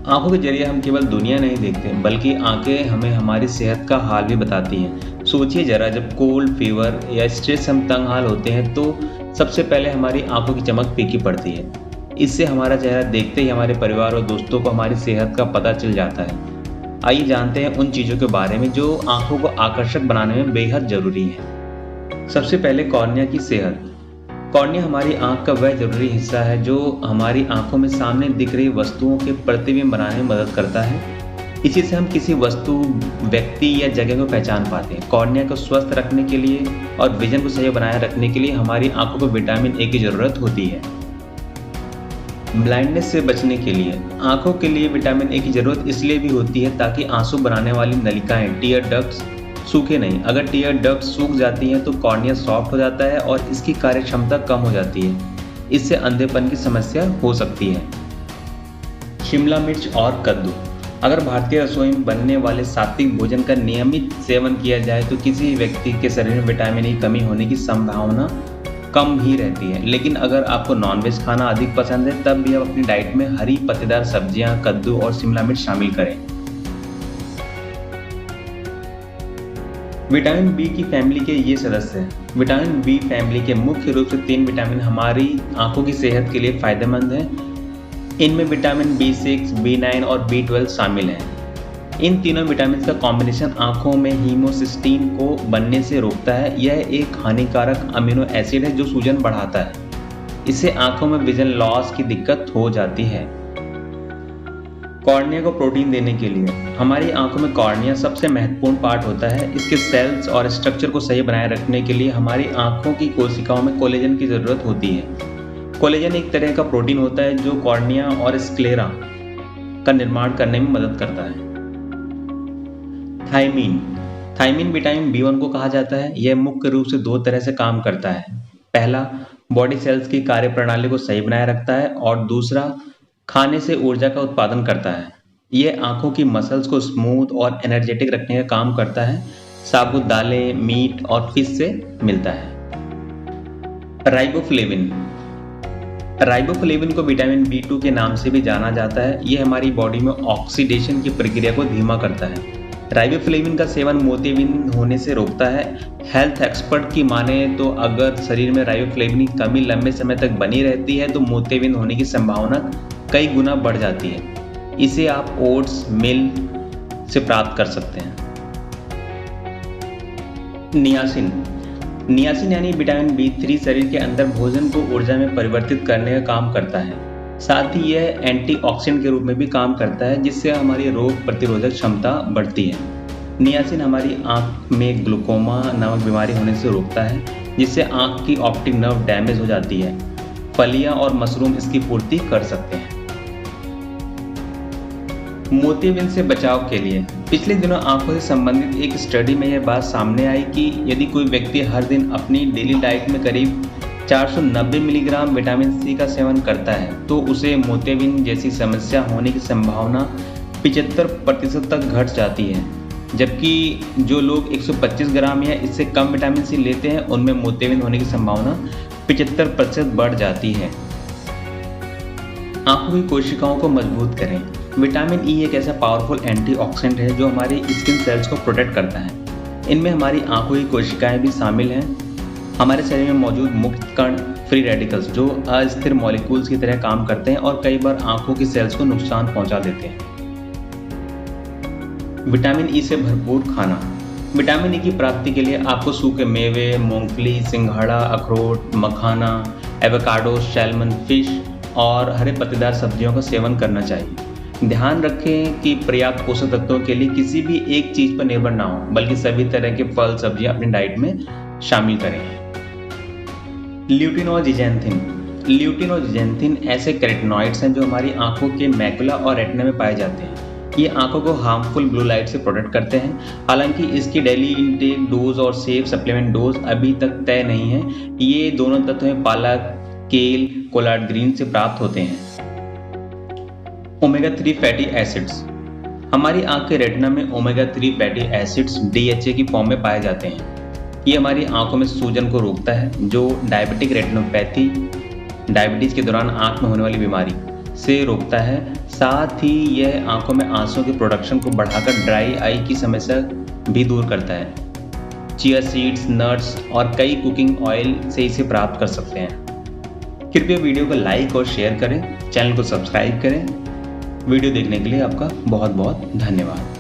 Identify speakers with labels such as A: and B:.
A: आंखों के जरिए हम केवल दुनिया नहीं देखते बल्कि आंखें हमें हमारी सेहत का हाल भी बताती हैं। सोचिए जरा, जब कोल्ड, फीवर या स्ट्रेस हम तंग हाल होते हैं तो सबसे पहले हमारी आंखों की चमक फीकी पड़ती है। इससे हमारा चेहरा देखते ही हमारे परिवार और दोस्तों को हमारी सेहत का पता चल जाता है। आइए जानते हैं उन चीज़ों के बारे में जो आंखों को आकर्षक बनाने में बेहद ज़रूरी है। सबसे पहले कॉर्निया की सेहत। कॉर्निया हमारी आंख का वह जरूरी हिस्सा है जो हमारी आंखों में सामने दिख रही वस्तुओं के प्रतिबिंब बनाने में मदद करता है। इसी से हम किसी वस्तु, व्यक्ति या जगह को पहचान पाते हैं। कॉर्निया को स्वस्थ रखने के लिए और विजन को सही बनाए रखने के लिए हमारी आंखों को विटामिन ए की जरूरत होती है। ब्लाइंडनेस से बचने के लिए आंखों के लिए विटामिन ए की जरूरत इसलिए भी होती है ताकि आंसू बनाने वाली नलिकाएं, टीयर डक्ट्स, सूखे नहीं। अगर टीयर डक्ट सूख जाती हैं तो कॉर्निया सॉफ्ट हो जाता है और इसकी कार्य क्षमता कम हो जाती है। इससे अंधेपन की समस्या हो सकती है। शिमला मिर्च और कद्दू। अगर भारतीय रसोई में बनने वाले सात्विक भोजन का नियमित सेवन किया जाए तो किसी व्यक्ति के शरीर में विटामिन ई कमी होने की संभावना कम ही रहती है। लेकिन अगर आपको नॉनवेज खाना अधिक पसंद है तब भी आप अपनी डाइट में हरी पत्तेदार सब्जियां, कद्दू और शिमला मिर्च शामिल करें। विटामिन बी की फैमिली के ये सदस्य हैं। विटामिन बी फैमिली के मुख्य रूप से 3 विटामिन हमारी आंखों की सेहत के लिए फायदेमंद हैं। इनमें विटामिन B6, B9 और B12 शामिल हैं। इन तीनों विटामिन का कॉम्बिनेशन आंखों में हीमोसिस्टीन को बनने से रोकता है। यह एक हानिकारक अमीनो एसिड है जो सूजन बढ़ाता है। इससे आंखों में विजन लॉस की दिक्कत हो जाती है। कॉर्निया को प्रोटीन देने के लिए हमारी आंखों में कॉर्निया सबसे महत्वपूर्ण पार्ट होता है। इसके सेल्स और स्ट्रक्चर को सही बनाए रखने के लिए हमारी आंखों की कोशिकाओं में कोलेजन की जरूरत होती है। कोलेजन एक तरह का प्रोटीन होता है जो कॉर्निया और स्क्लेरा का निर्माण करने में मदद करता है। थायमीन विटामिन B1 को कहा जाता है। यह मुख्य रूप से 2 तरह से काम करता है। पहला, बॉडी सेल्स की कार्यप्रणाली को सही बनाए रखता है और दूसरा, खाने से ऊर्जा का उत्पादन करता है। यह आंखों की मसल्स को स्मूथ और एनर्जेटिक रखने का काम करता है। साबुत दालें, मीट और फिश से मिलता है। राइबोफ्लेविन को विटामिन B2 के नाम से भी जाना जाता है। यह हमारी बॉडी में ऑक्सीडेशन की प्रक्रिया को धीमा करता है। राइबोफ्लेविन का सेवन मोतियाबिंद होने से रोकता है। हेल्थ एक्सपर्ट की माने तो अगर शरीर में राइबोफ्लेविन की कमी लंबे समय तक बनी रहती है तो मोतियाबिंद होने की संभावना कई गुना बढ़ जाती है। इसे आप ओट्स मिल से प्राप्त कर सकते हैं। नियासिन यानी विटामिन B3 शरीर के अंदर भोजन को ऊर्जा में परिवर्तित करने का काम करता है। साथ ही यह एंटीऑक्सीडेंट के रूप में भी काम करता है जिससे हमारी रोग प्रतिरोधक क्षमता बढ़ती है। नियासिन हमारी आंख में ग्लूकोमा नामक बीमारी होने से रोकता है जिससे आंख की ऑप्टिक नर्व डैमेज हो जाती है। फलियां और मशरूम इसकी पूर्ति कर सकते हैं। मोतियाबिंद से बचाव के लिए पिछले दिनों आंखों से संबंधित एक स्टडी में यह बात सामने आई कि यदि कोई व्यक्ति हर दिन अपनी डेली डाइट में करीब 490 मिलीग्राम विटामिन सी का सेवन करता है तो उसे मोतियाबिंद जैसी समस्या होने की संभावना 75% तक घट जाती है। जबकि जो लोग 125 ग्राम या इससे कम विटामिन सी लेते हैं उनमें मोतियाबिंद होने की संभावना 75% बढ़ जाती है। आंखों की कोशिकाओं को मजबूत करें। विटामिन ई एक ऐसा पावरफुल एंटीऑक्सीडेंट है जो हमारी स्किन सेल्स को प्रोटेक्ट करता है। इनमें हमारी आंखों की कोशिकाएं भी शामिल हैं। हमारे शरीर में मौजूद मुक्त कण, फ्री रेडिकल्स, जो अस्थिर मॉलिक्यूल्स की तरह काम करते हैं और कई बार आंखों की सेल्स को नुकसान पहुंचा देते हैं। विटामिन ई से भरपूर खाना। विटामिन ई की प्राप्ति के लिए आपको सूखे मेवे, मूंगफली, सिंघाड़ा, अखरोट, मखाना, एवोकाडो, सैल्मन, फिश और हरे पत्तेदार सब्जियों का सेवन करना चाहिए। ध्यान रखें कि पर्याप्त पोषक तत्वों के लिए किसी भी एक चीज पर निर्भर ना हो बल्कि सभी तरह के फल, सब्जियां अपनी डाइट में शामिल करें। ल्यूटिन और जिजेंथिन ऐसे कैरोटीनॉइड्स हैं जो हमारी आंखों के मैकुला और रेटिना में पाए जाते हैं। ये आंखों को हार्मफुल ब्लू लाइट से प्रोटेक्ट करते हैं। हालांकि इसकी डेली इंटेक डोज और सेफ सप्लीमेंट डोज अभी तक तय नहीं है। ये दोनों तत्व पालक, केल, कोलार्ड ग्रीन से प्राप्त होते हैं। Omega 3 fatty acids. हमारी आंख के रेटिना में ओमेगा 3 फैटी एसिड्स DHA की फॉर्म में पाए जाते हैं। ये हमारी आंखों में सूजन को रोकता है, जो डायबिटिक रेटिनोपैथी, डायबिटीज़ के दौरान आंख में होने वाली बीमारी से रोकता है। साथ ही यह आंखों में आंसुओं के प्रोडक्शन को बढ़ाकर ड्राई आई की समस्या भी दूर करता है। चिया सीड्स, नट्स और कई कुकिंग ऑयल से इसे प्राप्त कर सकते हैं। कृपया वीडियो को लाइक और शेयर करें, चैनल को सब्सक्राइब करें। वीडियो देखने के लिए आपका बहुत बहुत धन्यवाद।